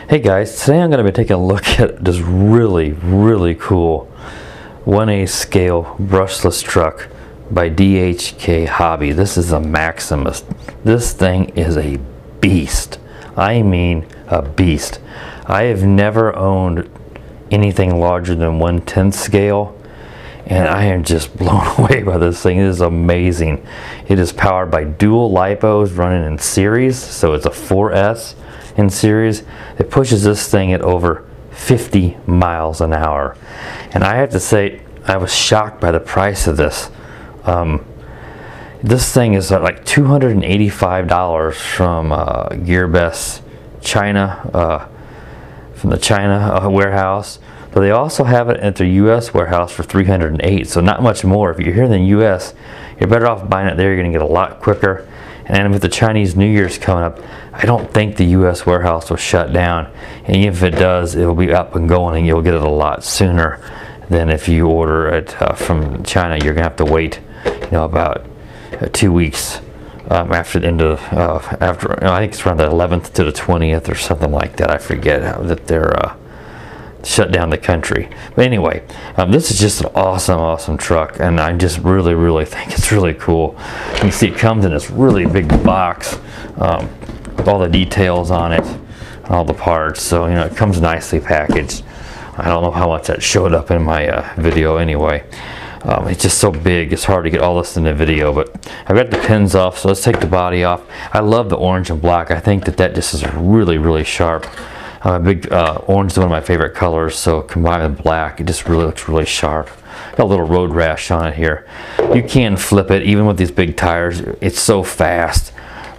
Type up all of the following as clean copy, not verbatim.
Hey guys, today I'm going to be taking a look at this really cool 1/8 scale brushless truck by DHK Hobby. This is a Maximus. This thing is a beast. I mean a beast. I have never owned anything larger than 1/10 scale, and I am just blown away by this thing. It is amazing. It is powered by dual lipos running in series, so it's a 4S in series. It pushes this thing at over 50 miles an hour, and I have to say I was shocked by the price of this. This thing is like $285 from GearBest China, from the China warehouse, but they also have it at their US warehouse for $308, so not much more. If you're here in the US, you're better off buying it there. You're going to get a lot quicker. And with the Chinese New Year's coming up, I don't think the US warehouse will shut down, and even if it does, it'll be up and going and you'll get it a lot sooner than if you order it from China. You're gonna have to wait, about 2 weeks after the end of I think it's around the 11th to the 20th or something like that. I forget how that they're shut down the country. But anyway, this is just an awesome truck, and I just really think it's really cool. You can see it comes in this really big box with all the details on it, all the parts. So it comes nicely packaged. I don't know how much that showed up in my video anyway. It's just so big, it's hard to get all this in the video, but I've got the pins off, so let's take the body off. I love the orange and black. I think that just is really sharp. A big orange is one of my favorite colors, so combined with black, it just really looks really sharp. Got a little road rash on it here. You can flip it, even with these big tires. It's so fast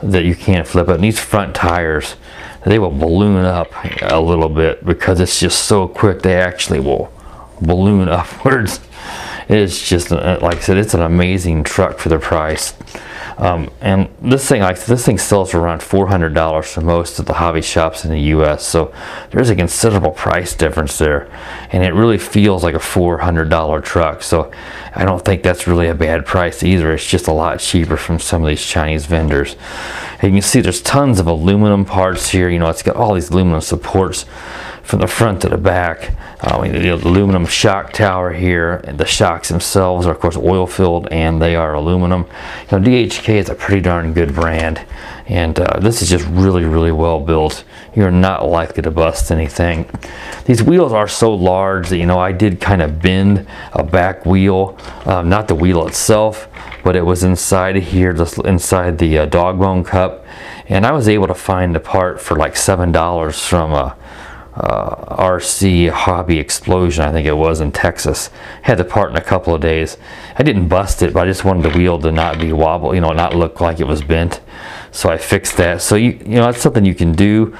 that you can't flip it. And these front tires, they will balloon up a little bit because it's just so quick. They actually will balloon upwards. It's just, like I said, it's an amazing truck for the price. And this thing sells for around $400 for most of the hobby shops in the US, so there's a considerable price difference there, and it really feels like a $400 truck. So I don't think that's really a bad price either. It's just a lot cheaper from some of these Chinese vendors. And you can see there's tons of aluminum parts here. It's got all these aluminum supports from the front to the back. The aluminum shock tower here, and the shocks themselves are of course oil filled, and they are aluminum. DHK is a pretty darn good brand, and this is just really well built. You're not likely to bust anything. These wheels are so large that I did kind of bend a back wheel, not the wheel itself, but it was inside here, just inside the dog bone cup, and I was able to find the part for like $7 from RCHOBBYEXPLOSION, I think it was, in Texas. Had the part in a couple of days. I didn't bust it, but I just wanted the wheel to not be wobble, not look like it was bent. So I fixed that. So that's something you can do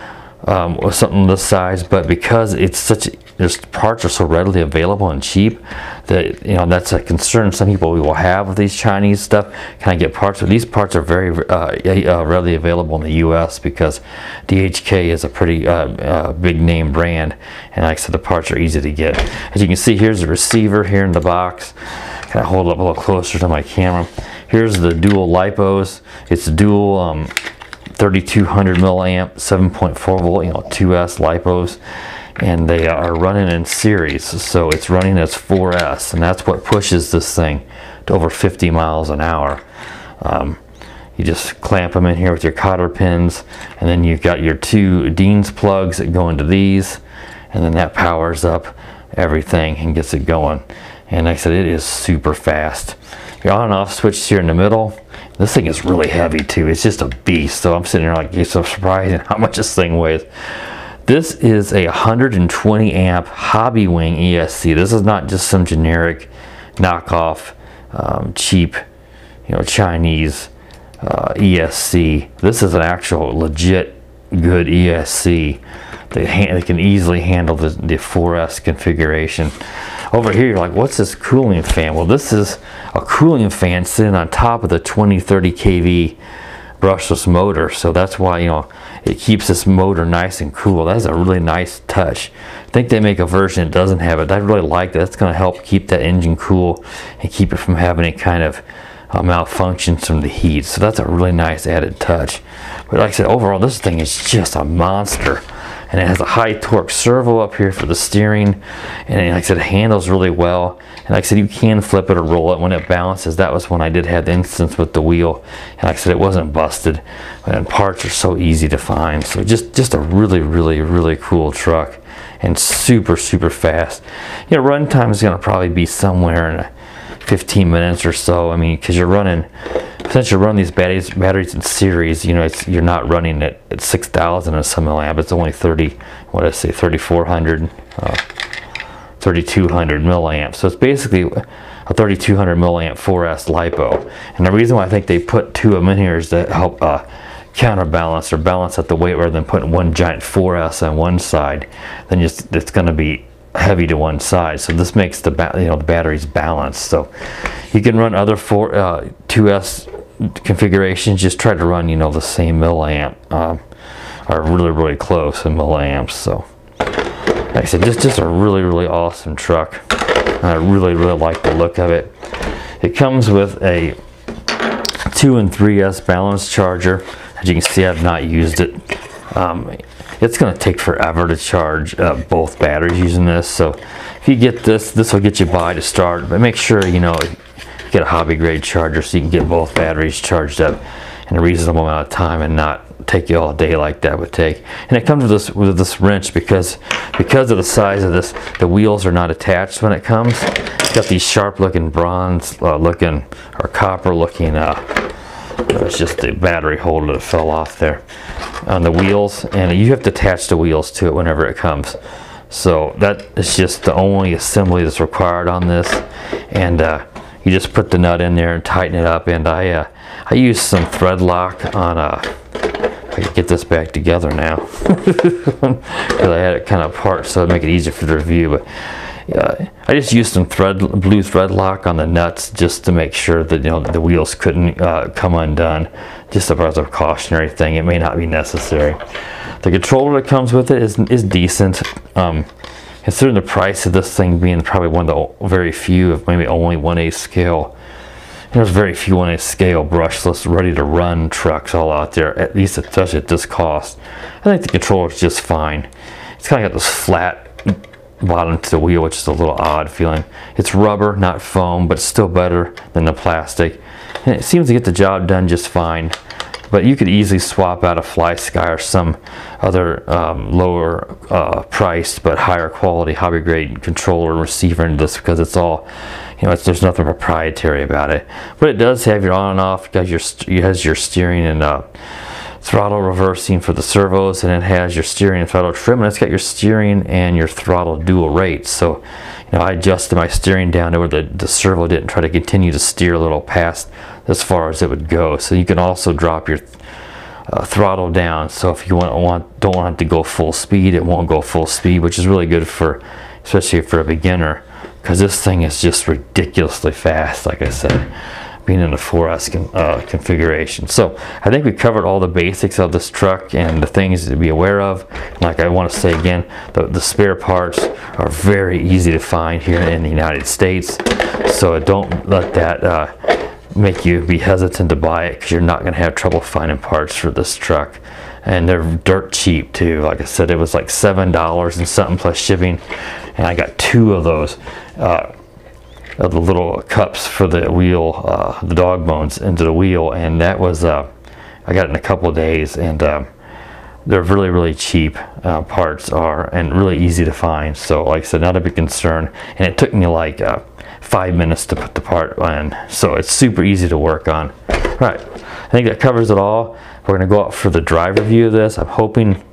with something this size, but because it's there's parts are so readily available and cheap that that's a concern some people will have with these Chinese stuff. Can I get parts? But these parts are very readily available in the US because DHK is a pretty big name brand, and like I said, the parts are easy to get. As you can see, here's the receiver here in the box. Can I hold it up a little closer to my camera? Here's the dual lipos. It's dual 3200 milliamp 7.4 volt 2S lipos, and they are running in series, so it's running as 4S, and that's what pushes this thing to over 50 miles an hour. You just clamp them in here with your cotter pins, and then you've got your two Dean's plugs that go into these, and then that powers up everything and gets it going. And like I said, it is super fast. Your on and off switch here in the middle. This thing is really heavy too. It's just a beast. So I'm sitting here like, it's so surprising how much this thing weighs. This is a 120 amp Hobby Wing ESC. This is not just some generic knockoff cheap Chinese ESC. This is an actual legit good ESC. They can easily handle the 4S configuration. Over here you're like, what's this cooling fan? Well, this is a cooling fan sitting on top of the 20-30 kV brushless motor, so that's why it keeps this motor nice and cool. That's a really nice touch. I think they make a version that doesn't have it. I really like that. It's going to help keep that engine cool and keep it from having any kind of malfunctions from the heat. So that's a really nice added touch. But like I said, overall this thing is just a monster. and it has a high torque servo up here for the steering, and like I said, it handles really well. And like I said, you can flip it or roll it when it balances. That was when I did have the instance with the wheel, and like I said, it wasn't busted, and parts are so easy to find. So just a really cool truck, and super fast. You know, runtime is going to probably be somewhere in 15 minutes or so. I mean, because you're running, since you run these batteries in series, you know, you're not running it at 6,000 and some milliamp. It's only 3,400, 3,200 milliamps. So it's basically a 3,200 milliamp 4S LiPo. And the reason why I think they put two of them in here is to help counterbalance or balance out the weight, rather than putting one giant 4S on one side. Then it's going to be heavy to one side. So this makes the the batteries balanced. So you can run other 2S configurations. Just try to run the same milliamp, or really close in milliamps. So like I said, just a really awesome truck. I really like the look of it. It comes with a 2 and 3S balance charger. As you can see, I've not used it. It's going to take forever to charge both batteries using this. So if you get this will get you by to start. But make sure you get a hobby grade charger so you can get both batteries charged up in a reasonable amount of time, and not take you all day like that would take. And it comes with this wrench because of the size of this. The wheels are not attached when it comes. It's got these sharp looking bronze looking or copper looking. It's just the battery holder that fell off there on the wheels, and you have to attach the wheels to it whenever it comes. So that is just the only assembly that's required on this, and you just put the nut in there and tighten it up. And I used some thread lock on I can get this back together now because I had it kind of apart, so it'd make it easier for the review. But I just used some blue thread lock on the nuts just to make sure that the wheels couldn't come undone, just as a precautionary thing. It may not be necessary. The controller that comes with it is decent, considering the price of this thing being probably one of the very few, if maybe only 1/8 scale. There's very few 1/8 scale brushless ready to run trucks all out there, at least especially at this cost. I think the controller is just fine. It's kind of got this flat bottom to the wheel, which is a little odd feeling. It's rubber, not foam, but still better than the plastic, and it seems to get the job done just fine. But you could easily swap out a FlySky or some other lower priced but higher quality hobby grade controller and receiver into this, because it's all, there's nothing proprietary about it. But it does have your on and off. It has your steering and throttle reversing for the servos, and it has your steering and throttle trim, and it's got your steering and your throttle dual rates. So I adjusted my steering down to where the servo didn't try to continue to steer a little past as far as it would go. So you can also drop your throttle down, so if you don't want it to go full speed, it won't go full speed, which is really good especially for a beginner, because this thing is just ridiculously fast, like I said, being in a 4S configuration. So I think we covered all the basics of this truck and the things to be aware of. Like I want to say again, the spare parts are very easy to find here in the United States, so don't let that make you be hesitant to buy it, because you're not going to have trouble finding parts for this truck. And they're dirt cheap too. Like I said, it was like $7 and something plus shipping, and I got 2 of those of the little cups for the wheel, the dog bones into the wheel, and that was I got it in a couple of days, and they're really cheap. Parts are, and really easy to find. So like I said, not a big concern, and it took me like 5 minutes to put the part in, so it's super easy to work on. Right, I think that covers it all. We're going to go out for the drive review of this. I'm hoping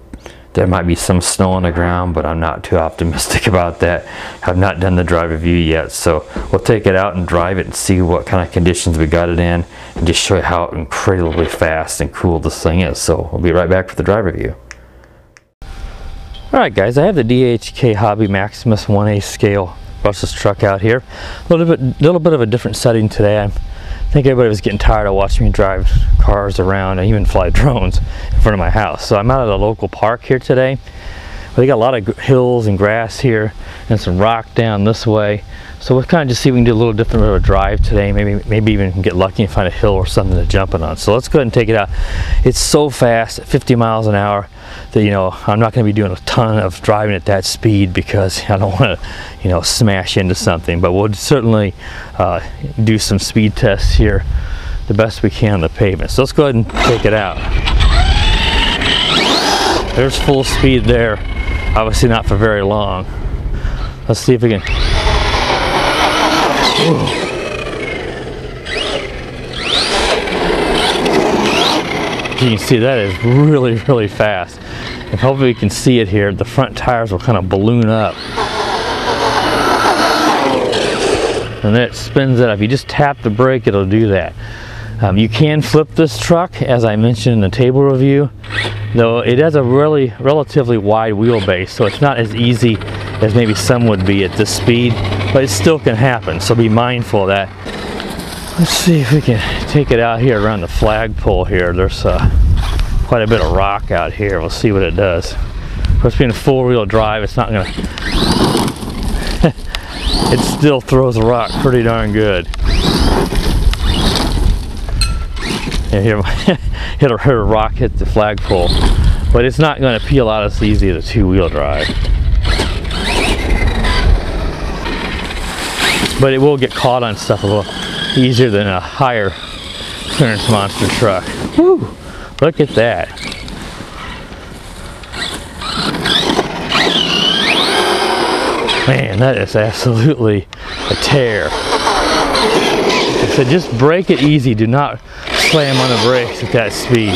there might be some snow on the ground, but I'm not too optimistic about that. I've not done the drive review yet, so we'll take it out and drive it and see what kind of conditions we got it in, and just show you how incredibly fast and cool this thing is. So we'll be right back for the drive review. Alright guys, I have the DHK Hobby Maximus 1/8 scale brushless truck out here. A little bit of a different setting today. I think everybody was getting tired of watching me drive cars around and even fly drones in front of my house. So I'm out at a local park here today. But they got a lot of hills and grass here and some rock down this way. So we'll kind of just see if we can do a little different of a drive today. Maybe even get lucky and find a hill or something to jump it on. So let's go ahead and take it out. It's so fast at 50 miles an hour that, you know, I'm not going to be doing a ton of driving at that speed because I don't want to, you know, smash into something. But we'll certainly do some speed tests here the best we can on the pavement. So let's go ahead and take it out. There's full speed there. Obviously not for very long. Let's see if we can. You can see that is really, really fast. And hopefully you can see it here. The front tires will kind of balloon up. And then it spins it up. If you just tap the brake, it'll do that. You can flip this truck, as I mentioned in the table review, though it has a relatively wide wheelbase, so it's not as easy as maybe some would be at this speed, but it still can happen, so be mindful of that. Let's see if we can take it out here around the flagpole here. There's quite a bit of rock out here. We'll see what it does. Of course, being a four-wheel drive, it's not going to... It still throws a rock pretty darn good. Yeah, hit a rock, hit the flagpole, but it's not going to peel out as easy as a two-wheel drive. But it will get caught on stuff a little easier than a higher clearance monster truck. Woo! Look at that. Man, that is absolutely a tear. So just brake it easy. Do not slam on the brakes at that speed.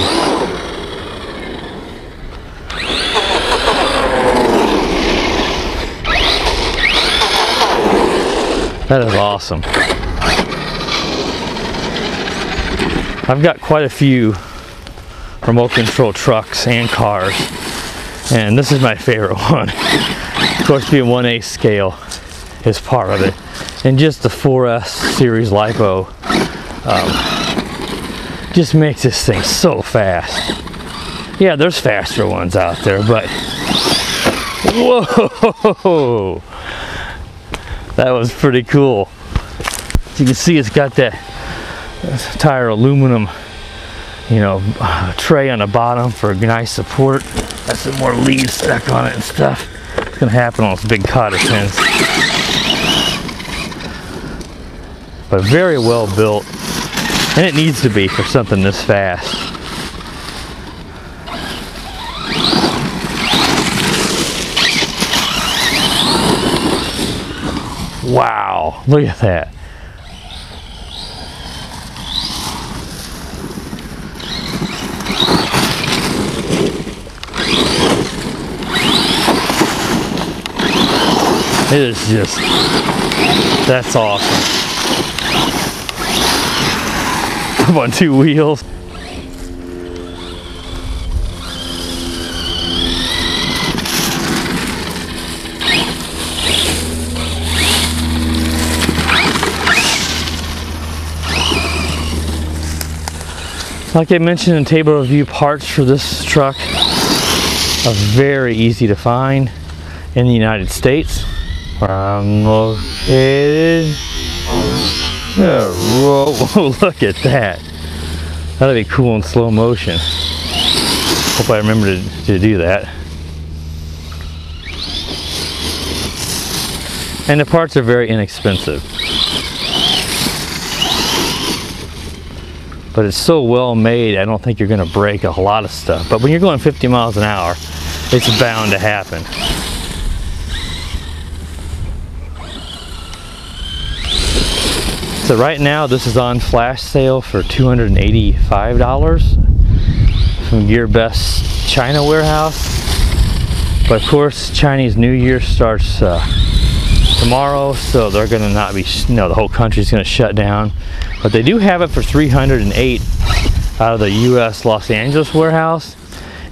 That is awesome. I've got quite a few remote control trucks and cars, and this is my favorite one. Of course, being 1/8 scale is part of it, and just the 4S series LiPo just makes this thing so fast. Yeah, there's faster ones out there, but whoa, that was pretty cool. As you can see, it's got that tire aluminum, you know, tray on the bottom for nice support. Got some more leaves stuck on it and stuff. It's gonna happen on those big cotter pins. But very well built, and it needs to be for something this fast. Wow, look at that. It is just, that's awesome. Up on two wheels. Like I mentioned in table review, parts for this truck are very easy to find in the United States. Where I'm located. Oh, whoa, look at that. That'd be cool in slow motion. Hope I remember to do that. And the parts are very inexpensive. But it's so well made, I don't think you're going to break a lot of stuff. But when you're going 50 miles an hour, it's bound to happen. So right now this is on flash sale for $285 from GearBest's China warehouse. But of course Chinese New Year starts tomorrow, so they're going to not be, the whole country's going to shut down. But they do have it for $308 out of the US Los Angeles warehouse.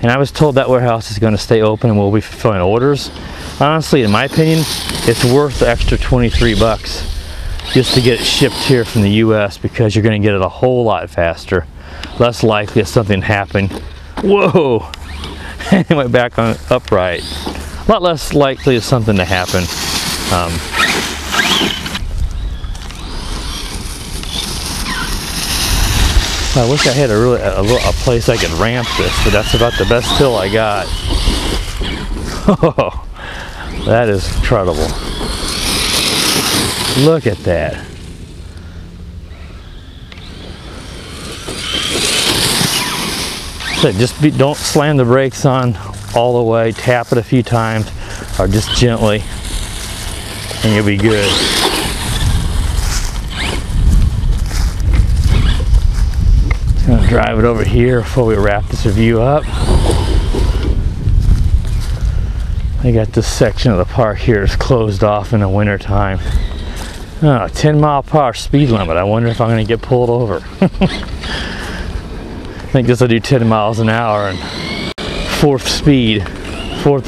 And I was told that warehouse is going to stay open and we'll be fulfilling orders. Honestly, in my opinion, it's worth the extra 23 bucks just to get it shipped here from the US, because you're going to get it a whole lot faster. Less likely if something happened. Whoa! It went back on upright. a lot less likely of something to happen. I wish I had a place I could ramp this, but that's about the best hill I got. Oh, that is incredible. Look at that. So just don't slam the brakes on all the way. Tap it a few times, or just gently, and you'll be good. Just gonna drive it over here before we wrap this review up. I got this section of the park here is closed off in the winter time. Oh, 10-mile-per-hour speed limit. I wonder if I'm going to get pulled over. I think this will do 10 miles an hour and fourth of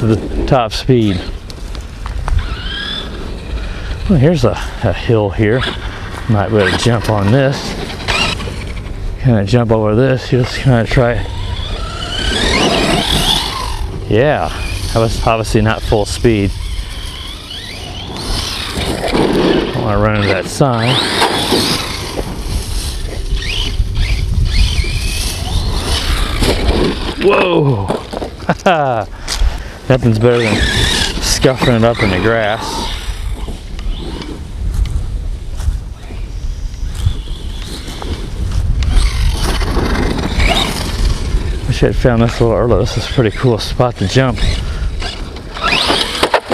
the top speed. Well, here's a hill here. Might be able to jump on this. Kind of jump over this. Just kind of try. Yeah, that was obviously not full speed. I want to run into that sign. Whoa! Nothing's better than scuffing it up in the grass. Wish I had found this a little earlier. This is a pretty cool spot to jump.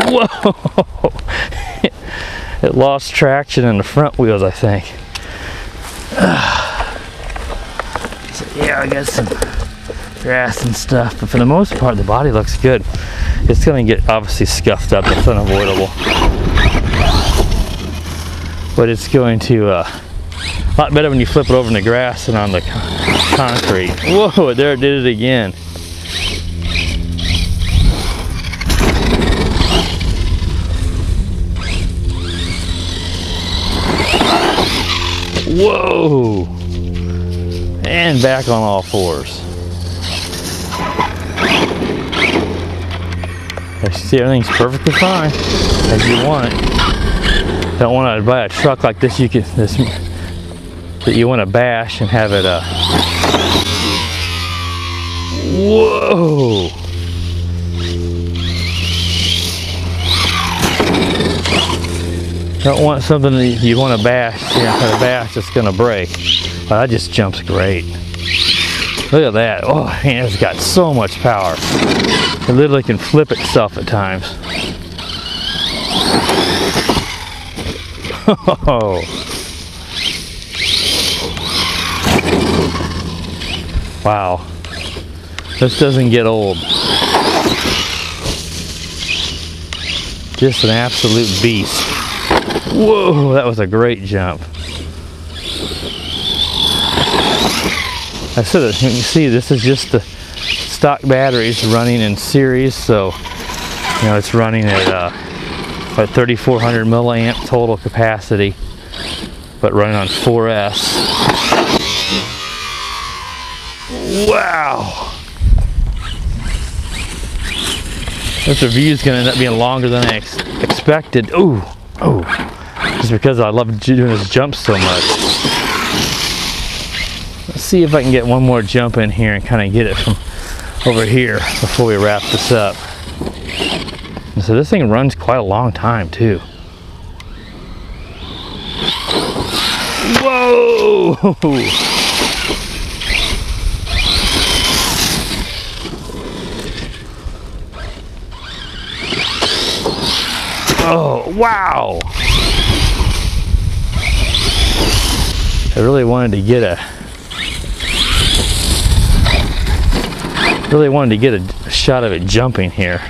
Whoa! It lost traction in the front wheels, I think. So yeah, I got some grass and stuff, but for the most part, the body looks good. It's going to get obviously scuffed up. It's unavoidable. But it's going to a lot better when you flip it over in the grass than on the concrete. Whoa, there it did it again. Whoa! And back on all fours. You see, everything's perfectly fine as you want it. Don't want to buy a truck like this. That you want to bash and have it. Whoa! Don't want something that you want to bash. Kind of bash that's going to break. Oh, that just jumps great. Look at that. Oh man, it's got so much power. It literally can flip itself at times. Oh. Wow. This doesn't get old. Just an absolute beast. Whoa, that was a great jump. I said, you can see this is just the stock batteries running in series, so you know it's running at about 3,400 milliamp total capacity, but running on 4S. Wow! This review is going to end up being longer than I expected. Ooh, oh, just because I love doing this jump so much. Let's see if I can get one more jump in here and kind of get it from over here before we wrap this up. And so this thing runs quite a long time too. Whoa! Oh, wow! I really wanted to get a shot of it jumping here.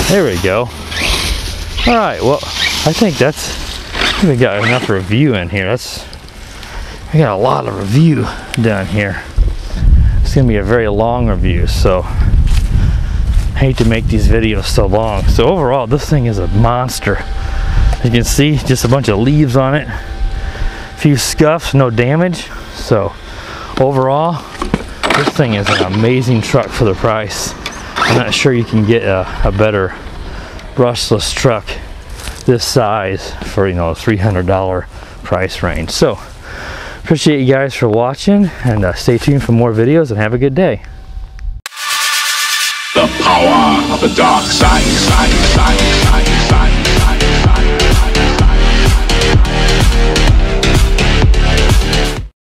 There we go. All right, well, I think we got enough review in here. I got a lot of review done here. It's gonna be a very long review, so I hate to make these videos so long. So overall, this thing is a monster. As you can see, just a bunch of leaves on it. A few scuffs, no damage. So overall, This thing is an amazing truck for the price. I'm not sure you can get a better brushless truck this size for, you know, a $300 price range. So appreciate you guys for watching, and stay tuned for more videos, and have a good day. The power of the dark side.